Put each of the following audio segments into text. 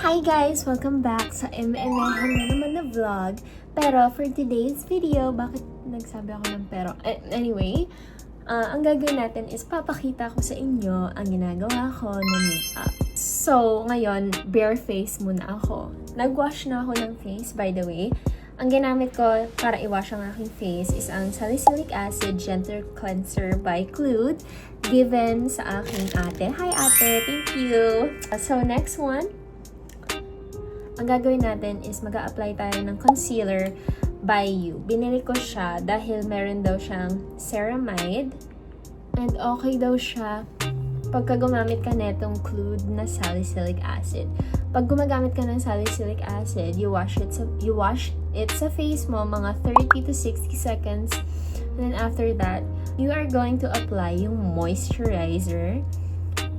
Hi guys! Welcome back sa MMM na naman na vlog. Pero for today's video, bakit nagsabi ako ng pero? Anyway, ang gagawin natin is papakita ko sa inyo ang ginagawa ko na makeup. So, ngayon, bare face muna ako. Nag-wash na ako ng face, by the way. Ang ginamit ko para i-wash ang aking face is ang Salicylic Acid Gentle Cleanser by Klude, given sa aking ate. Hi ate! Thank you! So, next one. Ang gagawin natin is mag-a-apply tayo ng concealer by You. Binili ko siya dahil meron daw siyang ceramide. And okay daw siya pagka gumamit ka netong Klude na salicylic acid. Pag gumagamit ka ng salicylic acid, you wash it sa face mo mga 30 to 60 seconds. And then after that, you are going to apply yung moisturizer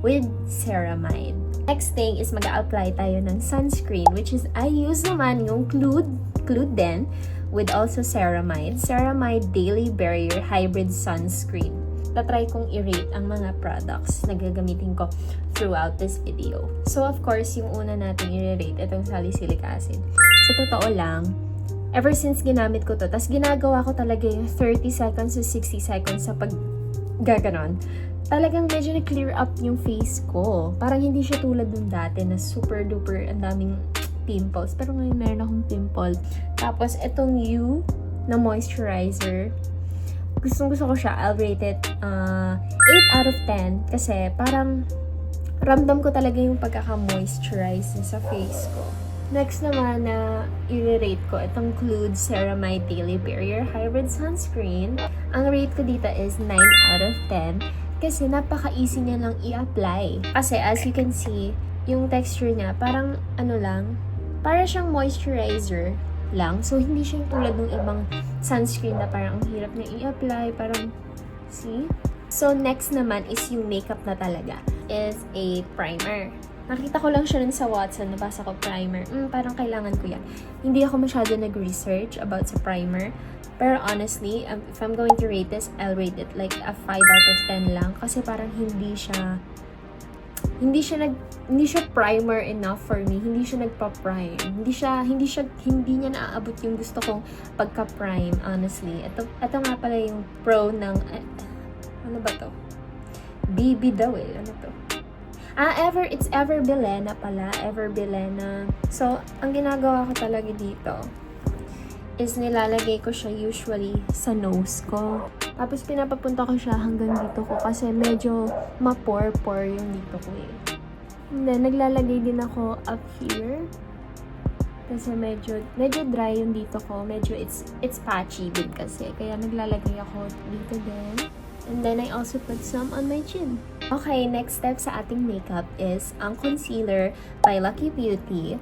with ceramide. Next thing is mag-a-apply tayo ng sunscreen, which is I use naman yung Klude din with also ceramide. Ceramide Daily Barrier Hybrid Sunscreen. Tatry kong i-rate ang mga products na gagamitin ko throughout this video. So of course, yung una natin i-rate itong salicylic acid. Sa totoo lang, ever since ginamit ko to, tas ginagawa ko talaga yung 30 seconds to 60 seconds sa gaganon, talagang medyo na-clear up yung face ko. Parang hindi siya tulad nung dati na super duper ang daming pimples. Pero ngayon meron akong pimple. Tapos itong You na moisturizer, gusto ko siya. I'll rate it 8 out of 10 kasi parang ramdam ko talaga yung pagkaka-moisturize sa face ko. Next naman na i-rate ko itong Klude Ceramide Daily Barrier Hybrid Sunscreen. Ang rate ko dito is 9 out of 10 kasi napaka-easy niya lang i-apply. Kasi as you can see, yung texture niya parang para siyang moisturizer lang. So, hindi siya tulad ng ibang sunscreen na parang ang hirap na i-apply. Parang, see? So, next naman is yung makeup na talaga. Is a primer. Nakita ko lang siya rin sa Watson. Nabasa ko primer. Parang kailangan ko yan. Hindi ako masyado nag-research about sa primer. Pero honestly, if I'm going to rate this, I'll rate it like a 5 out of 10 lang. Kasi parang hindi siya primer enough for me. Hindi siya nagpa-prime. Hindi niya naaabot yung gusto kong pagka-prime, honestly. Ito nga pala yung pro ng ano ba to? BB daw eh. Ano to? It's Ever Bilena pala. Ever Bilena. So, ang ginagawa ko talaga dito is nilalagay ko siya usually sa nose ko. Tapos pinapapunta ko siya hanggang dito ko kasi medyo ma-pore yung dito ko eh. And then, naglalagay din ako up here. Kasi medyo dry yung dito ko. Medyo it's patchy din kasi. Kaya naglalagay ako dito din. And then, I also put some on my chin. Okay, next step sa ating makeup is ang concealer by Lucky Beauty.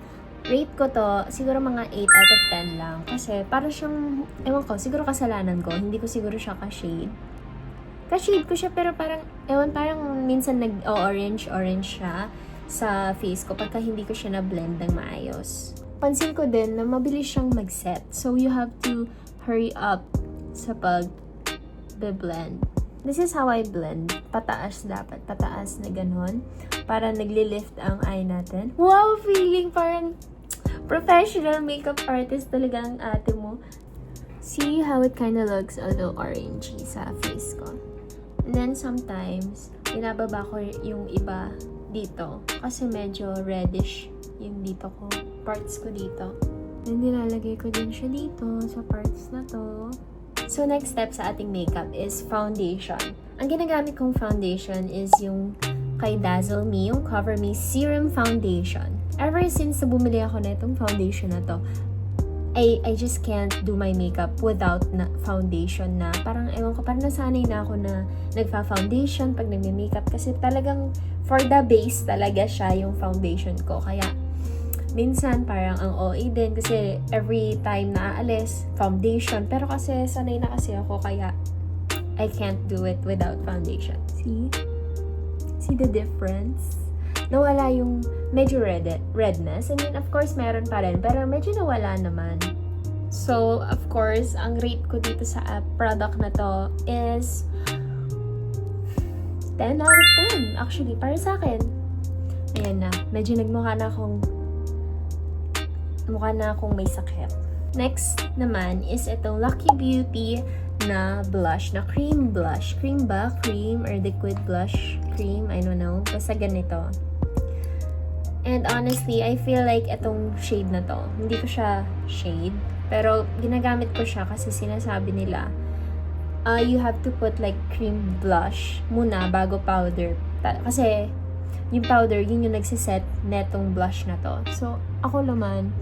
Rate ko to, siguro mga 8 out of 10 lang. Kasi parang siyang, ewan ko, siguro kasalanan ko. Hindi ko siguro siya ka-shade. Ka-shade ko siya pero parang minsan nag-orange siya sa face ko pagka hindi ko siya na-blend ng maayos. Pansin ko din na mabilis siyang mag-set. So, you have to hurry up sa pag-blend. This is how I blend. Pataas dapat. Pataas na ganon. Para nagli-lift ang eye natin. Wow! Feeling parang professional makeup artist talaga ang ate mo. See how it kind of looks a little orangey sa face ko. And then sometimes, binababa ko yung iba dito. Kasi medyo reddish yung dito ko. Parts ko dito. Then nilalagay ko din siya dito sa parts na to. So, next step sa ating makeup is foundation. Ang ginagamit kong foundation is yung kay Dazzle Me, yung Cover Me Serum Foundation. Ever since bumili ako na itong foundation na to, I just can't do my makeup without foundation na. Parang, ewan ko, parang nasanay na ako na nagfa-foundation pag nagme-makeup kasi talagang for the base talaga siya yung foundation ko. Kaya, minsan parang ang OA din kasi every time na aalis, foundation. Pero kasi sanay na kasi ako kaya I can't do it without foundation. See? See the difference? Nawala yung medyo redness. I mean, of course, meron pa rin. Pero medyo nawala naman. So, of course, ang rate ko dito sa product na to is 10 out of 10. Actually, para sa akin. Ayan na. Medyo nagmukha na akong mukha na akong may sakit. Next naman is itong Lucky Beauty na blush, na cream blush. Cream ba? Cream or liquid blush? Cream? I don't know. Basta ganito. And honestly, I feel like itong shade na to, hindi ko siya shade, pero ginagamit ko siya kasi sinasabi nila, you have to put like cream blush muna bago powder. Kasi yung powder, yun yung nagsiset netong blush na to. So, ako naman,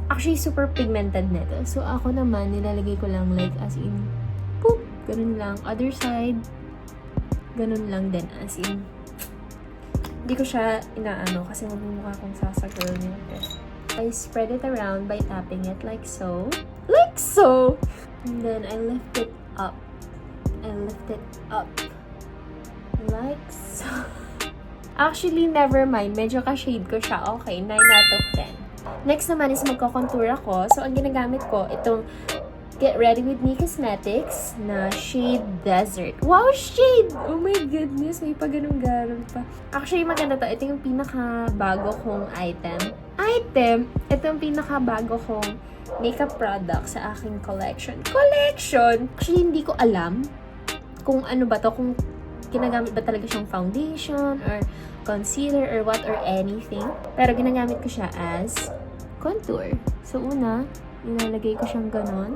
actually super pigmented neto. So, ako naman, nilalagay ko lang like as in, poop, ganun lang. Other side, ganun lang din as in. Hindi ko siya inaano kasi magmumukha akong sasagirl niya. I spread it around by tapping it like so. Like so! And then I lift it up. I lift it up. Like so. Actually, never mind. Medyo ka-shade ko siya. Okay, 9 out of 10. Next naman is magko-contour ako. So, ang ginagamit ko, itong Get Ready With Me Cosmetics na shade Desert. Wow, shade! Oh my goodness, may pa ganun-ganon pa. Actually, maganda to. Ito yung pinaka-bago kong item. Ito yung pinaka-bago kong makeup product sa aking collection. Actually, hindi ko alam kung ano ba to, kung ginagamit ba talaga siyang foundation or concealer or what or anything. Pero ginagamit ko siya as contour. So, una, nilalagay ko siyang ganon.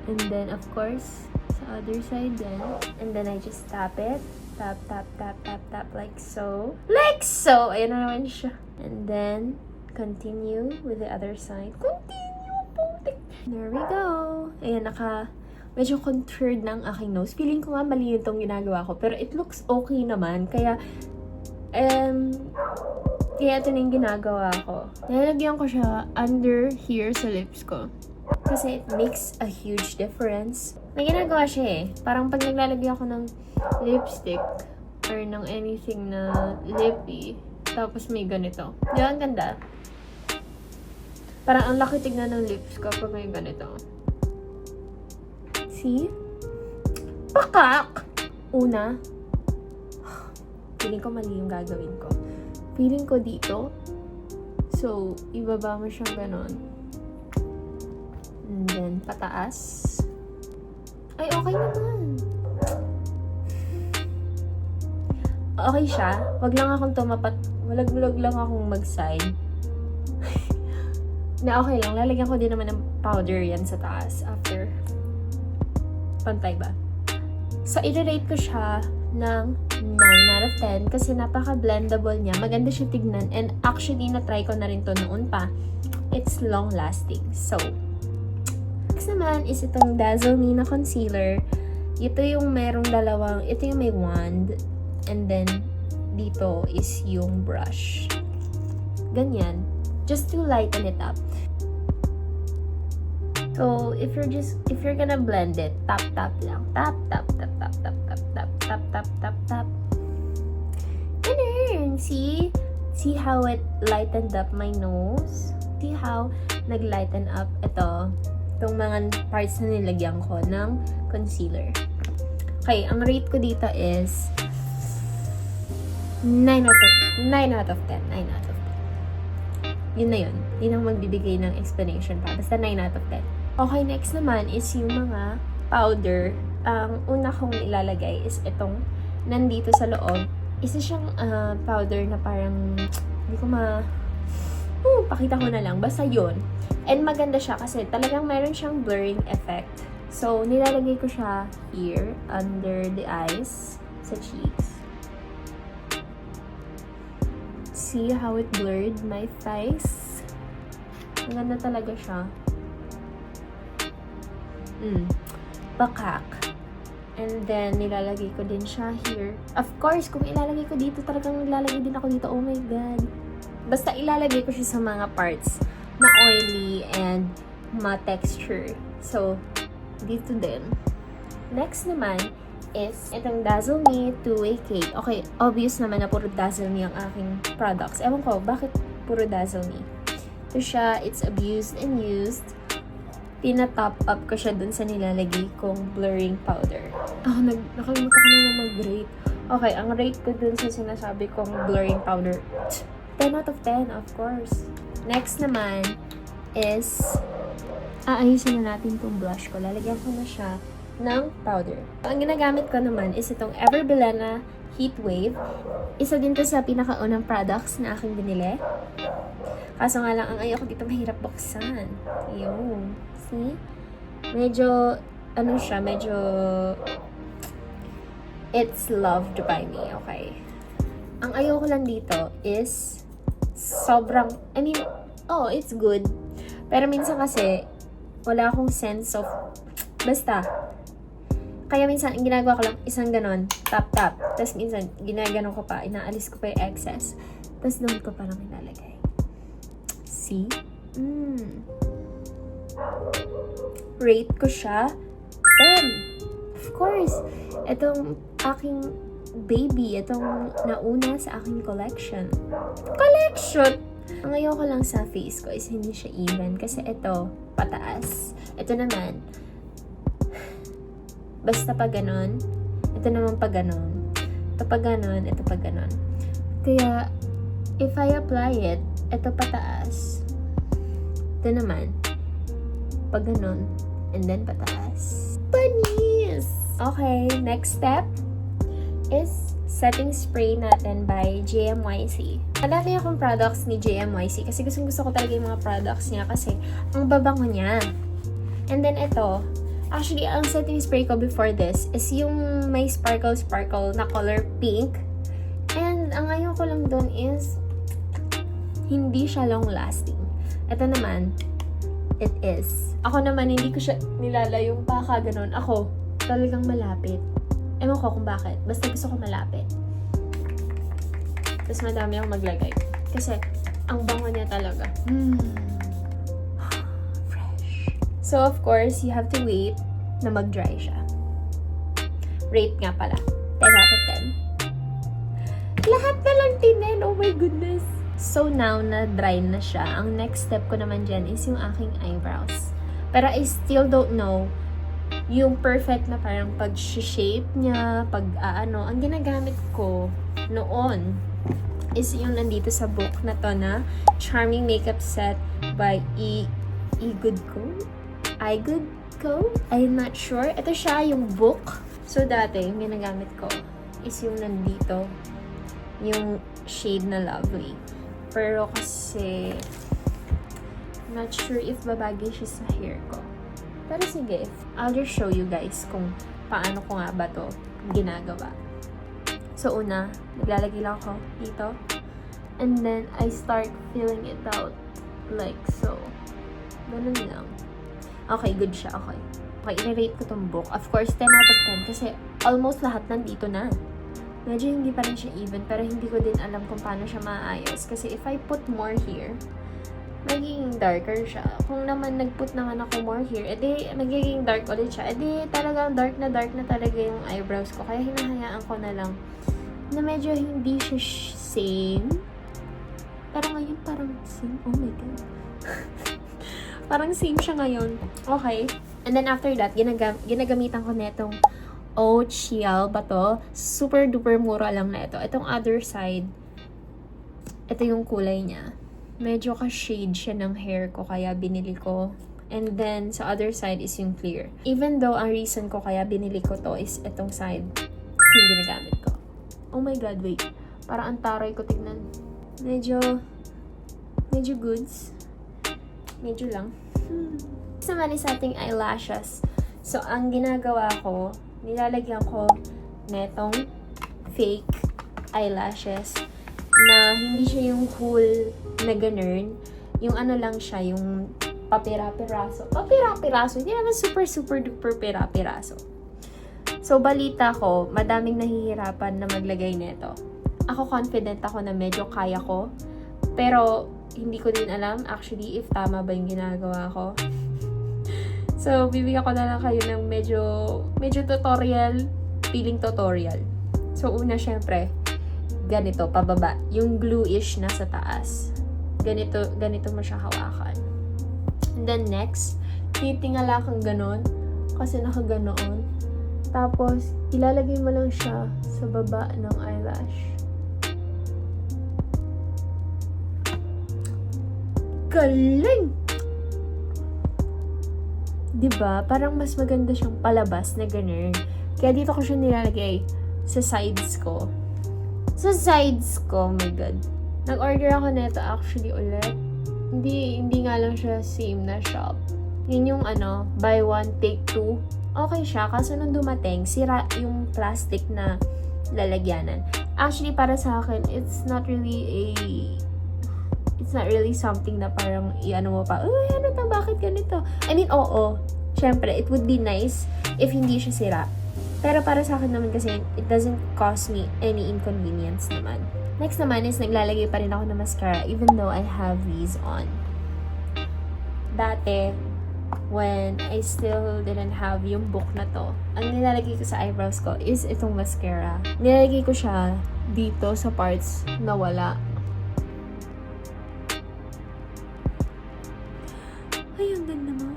And then, of course, sa other side din. And then, I just tap it. Tap, tap, tap, tap, tap, like so. Like so! Ayan na naman siya. And then, continue with the other side. Continue! There we go. Ayan, medyo contoured ng aking nose. Feeling ko nga mali itong ginagawa ko. Pero it looks okay naman. Kaya ito na yung ginagawa ko. Nilalagyan ko siya under here sa lips ko. Kasi it makes a huge difference. May ginagawa siya eh. Parang pag naglalagay ako ng lipstick or ng anything na lippy, tapos may ganito. Di ba, ang ganda? Parang ang laki tignan ng lips ko pag may ganito. See? Pakak! Una, feeling ko mali yung gagawin ko. Feeling ko dito. So, ibaba mo siyang ganon. And then, pataas. Ay, okay naman. Okay siya. Wag lang akong tumapat. Walag-walag lang akong mag-side. Na okay lang. Lalagyan ko din naman ng powder yan sa taas. After. Pantay ba? So, i-rate ko siya ng 9 out of 10 kasi napaka-blendable niya. Maganda siya tignan. And actually, na-try ko na rin to noon pa. It's long-lasting. So, next naman is itong Dazzle Me na concealer. Ito yung merong dalawang, ito yung may wand. And then, dito is yung brush. Ganyan. Just to lighten it up. So, if you're gonna blend it, tap, tap lang. Tap, tap, tap, tap, tap, tap, tap, tap, tap, tap, tap. Ganun! See? See how it lightened up my nose? See how nag-lighten up itong mga parts na nilagyan ko ng concealer. Okay, ang rate ko dito is 9 out of 10. Yun na yun. Hindi na magbibigay ng explanation pa. Basta 9 out of 10. Okay, next naman is yung mga powder. Ang una kong ilalagay is itong nandito sa loob. Isa siyang powder na parang hindi ko pakita ko na lang. Basta yun. And maganda siya kasi talagang meron siyang blurring effect. So, nilalagay ko siya here, under the eyes, sa cheeks. See how it blurred my face? Maganda talaga siya. Pakak. And then, nilalagay ko din siya here. Of course, kung ilalagay ko dito, talagang nilalagay din ako dito. Oh my God. Basta ilalagay ko siya sa mga parts na oily and ma-texture. So, dito din. Next naman is itong Dazzle Me Two-Way Cake. Okay, obvious naman na puro Dazzle Me ang aking products. Ewan ko, bakit puro Dazzle Me? Ito siya, it's abused and used. Tina-top up ko siya dun sa nilalagay kong blurring powder. Nakalimutan ko na mag-rate. Okay, ang rate ko dun sa sinasabi kong blurring powder, 10 out of 10, of course. Next naman is, aayusin na natin itong blush ko. Lalagyan ko na siya ng powder. Ang ginagamit ko naman is itong Everbilena Heat Wave. Isa din to sa pinakaunang products na aking binili. Kaso nga lang, ang ayoko dito mahirap buksan. Ayun. See? Medyo, ano siya, medyo, it's loved by me, okay? Ang ayoko lang dito is, sobrang, it's good. Pero minsan kasi, wala akong sense of, basta, kaya minsan, ang ginagawa ko lang, isang ganon, tap. Tapos minsan, ginaganon ko pa, inaalis ko pa yung excess. Tapos doon ko pa lang ilalagay. See? Rate ko siya 10. Of course, itong aking baby, itong nauna sa aking collection. Ang ayoko lang sa face ko is hindi siya even kasi ito, pataas. Ito naman, basta pa ganon. Ito naman pa ganon. Ito pa ganon, ito pa ganon. Kaya, if I apply it, ito pataas. Ito naman, pa ganon. And then pataas. Panis! Okay, next step is setting spray natin by JMYC. Madami akong products ni JMYC kasi gusto ko talaga yung mga products niya kasi ang babango niya. And then ito, actually, ang setting spray ko before this is yung may sparkle na color pink. And ang ayaw ko lang dun is hindi siya long lasting. Ito naman, it is. Ako naman, hindi ko siya nilalayong baka ganun. Ako, talagang malapit. Ewan ko kung bakit. Basta gusto ko malapit. Tapos madami akong maglagay. Kasi, ang bango niya talaga. Fresh. So, of course, you have to wait na mag-dry siya. Rate nga pala. 10 out of 10. Lahat na lang 10. Oh my goodness. So, now na dry na siya, ang next step ko naman dyan is yung aking eyebrows. Pero I still don't know yung perfect na parang pag-shape niya, ang ginagamit ko noon is yung nandito sa book na to na Charming Makeup Set by iGoodCo? I'm not sure. Ito siya, yung book. So, dati, yung ginagamit ko is yung nandito, yung shade na Lovely. Pero kasi, not sure if babagay siya sa hair ko. Pero sige, I'll just show you guys kung paano ko nga ba to ginagawa. So, una, naglalagay lang ako dito. And then, I start filling it out like so. Ganun lang. Okay, good siya. Okay. Okay, i-rate ko tong book. Of course, 10 out of 10 kasi almost lahat nandito na. Medyo hindi pa rin siya even, pero hindi ko din alam kung paano siya maayos. Kasi if I put more here, magiging darker siya. Kung naman nag-put naman ako more here, edi magiging dark ulit siya. Edi talagang dark na talaga yung eyebrows ko. Kaya hinahayaan ko na lang na medyo hindi siya same. Pero ngayon parang same. Oh my God. Parang same siya ngayon. Okay. And then after that, ginagamitan ko netong Chial ba to? Super duper mura lang na ito. Itong other side, ito yung kulay niya. Medyo ka-shade siya ng hair ko kaya binili ko. And then, sa other side is yung clear. Even though, ang reason ko kaya binili ko to is itong side yung ginagamit ko. Oh my God, wait. Parang ang taray ko tignan. Medyo goods. Medyo lang. Naman is ating eyelashes. So, ang ginagawa ko, nilalagyan ko netong fake eyelashes na hindi siya yung whole na ganun. Yung ano lang siya, yung papira-piraso. Papira-piraso. Hindi naman super duper pira-piraso. So, balita ko, madaming nahihirapan na maglagay neto. Ako confident ako na medyo kaya ko. Pero, hindi ko din alam actually if tama ba yung ginagawa ko. So, bibigyan ko na lang kayo ng medyo tutorial, feeling tutorial. So, una syempre, ganito, pababa. Yung glue-ish nasa taas. Ganito mo siya hawakan. And then next, titingala kang ganon, kasi nakaganoon. Tapos, ilalagay mo lang siya sa baba ng eyelash. galing! Diba? Parang mas maganda siyang palabas na ganun. Kaya dito ko siya nilalagay sa sides ko. Sa sides ko, oh my god. Nag-order ako nito actually ulit. Hindi nga lang siya same na shop. Yun yung buy one, take two. Okay siya, kaso nung dumating, sira yung plastic na lalagyanan. Actually, para sa akin, it's not really something na parang mo pa, uy, ano to, bakit ganito? I mean, oo. Syempre, it would be nice if hindi siya sira. Pero para sa akin naman kasi, it doesn't cause me any inconvenience naman. Next naman is naglalagay pa rin ako ng mascara even though I have these on. Dati, when I still didn't have yung book na to, ang nilalagay ko sa eyebrows ko is itong mascara. Nilalagay ko siya dito sa parts na wala. Ay, ang ganda mo.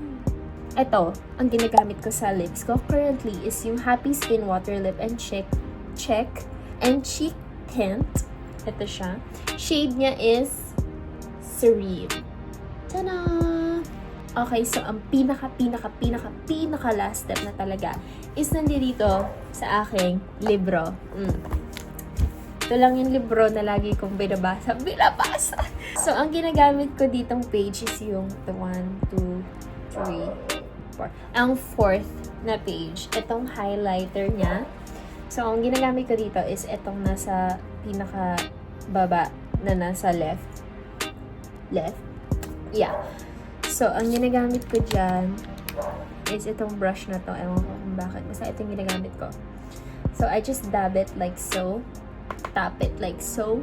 Ito, ang ginagamit ko sa lips ko currently is yung Happy Skin Water Lip and Cheek Tint. Ito siya. Shade niya is Serene. Tada! Okay, so ang pinaka last step na talaga is nandito sa aking libro. Ito lang yung libro na lagi kong binabasa. So, ang ginagamit ko ditong page is yung 1, 2, 3, 4. Ang fourth na page. Itong highlighter niya. So, ang ginagamit ko dito is itong nasa pinaka baba na nasa left. Yeah. So, ang ginagamit ko dyan is itong brush na to. Ewan ko kung bakit. Basta itong ginagamit ko. So, I just dab it like so. Tap it like so.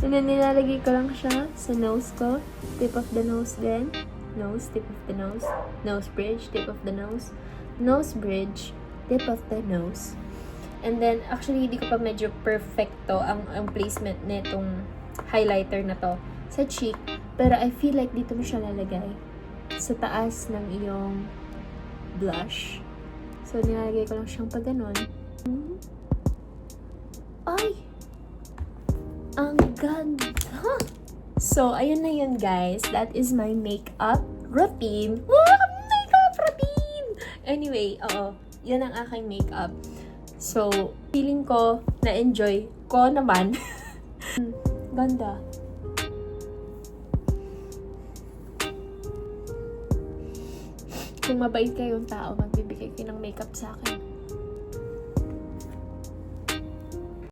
And then, nilalagay ko lang siya sa nose ko. Tip of the nose din. Nose, tip of the nose. Nose bridge, tip of the nose. Nose bridge, tip of the nose. And then, actually, hindi ko pa medyo perfecto ang placement nitong highlighter na to sa cheek. Pero I feel like dito mo siya lalagay sa taas ng iyong blush. So, nilalagay ko lang siyang pa ganon. Ay! Ang ganda! So, ayun na yun, guys. That is my makeup routine. Wow! Makeup routine! Anyway, yun ang aking makeup. So, feeling ko na-enjoy ko naman. Ganda. Kung mabait kayong tao, magbibigay kayo ng makeup sa akin.